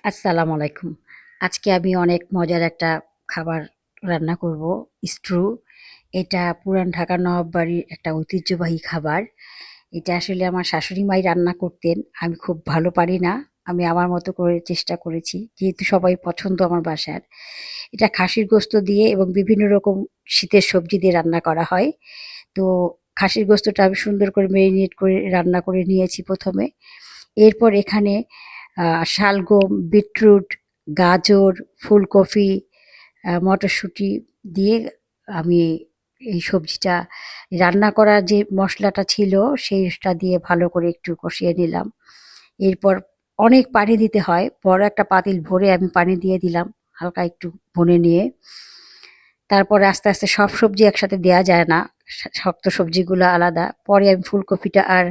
আসসালামু আলাইকুম। আজকে আমি অনেক মজার একটা খাবার রান্না করব, স্ট্রু। এটা পুরান ঢাকার নবাববাড়ির একটা ঐতিহ্যবাহী খাবার। এটা আসলে আমার শাশুড়ি মাই রান্না করতেন। আমি খুব ভালো পারি না। আমি আমার মতো করে চেষ্টা করেছি। যেহেতু সবাই পছন্দ আমার বাসার। এটা খাসির গোস্ত দিয়ে এবং বিভিন্ন রকম শীতের সবজি দিয়ে রান্না করা হয়। তো খাসির গোস্তটা আমি সুন্দর করে মেরিনেট করে রান্না করে নিয়েছি ১ম এ। এরপর এখানে শালগম, বিটরুট, গাজর, ফুলকপি, মটরশুঁটি দিয়ে আমি এই সবজিটা রান্না করার যে মসলাটা ছিল সেইটা দিয়ে ভালো করে একটু কষিয়ে নিলাম। এরপর অনেক পানি দিতে হয়। বড় একটা পাতিল ভরে আমি পানি দিয়ে দিলাম হালকা একটু ভুনে নিয়ে। তারপরে আস্তে, আস্তে সব সবজি একসাথে দেয়া যায় না। শক্ত সবজিগুলা আলাদা। পরে আমি ফুলকপিটা আর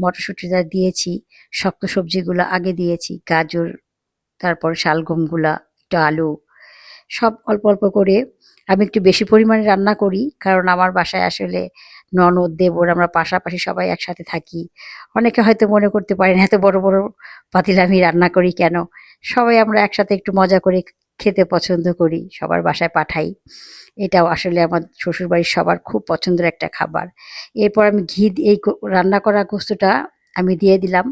মটরশুঁটিটা দিয়েছি। শক্ত সবজিগুলা আগে দিয়েছি। গাজর, তারপরে শালগমগুলা, একটু আলু, সব অল্প, অল্প করে আমি একটু বেশি পরিমাণে রান্না করি। কারণ আমার বাসায় আসলে ননদ, দেবর আমরা পাশাপাশি সবাই একসাথে থাকি। অনেকে হয়তো মনে করতে পারেন এত বড়, বড় পাতিলে আমি রান্না করি কেন? সবাই আমরা একসাথে একটু মজা করে খেতে পছন্দ করি। সবার বাসায় পাঠাই। এটাও আসলে আমার শ্বশুরবাড়ির সবার খুব পছন্দের একটা খাবার। এরপর আমি ঘি দি এই রান্না করা গোস্তটা আমি দিয়ে দিলাম।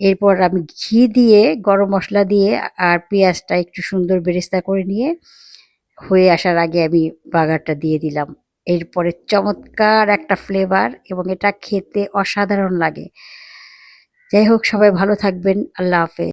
এরপর আমি ঘি দিয়ে, গরম মসলা দিয়ে আর পেঁয়াজটা একটু সুন্দর বেরেস্তা করে নিয়ে হয়ে আসার আগে আমি বাগারটা দিয়ে দিলাম। এরপরে চমৎকার একটা ফ্লেভার এবং এটা খেতে অসাধারণ লাগে। যাই হোক সবাই ভালো থাকবেন। আল্লাহ হাফেজ।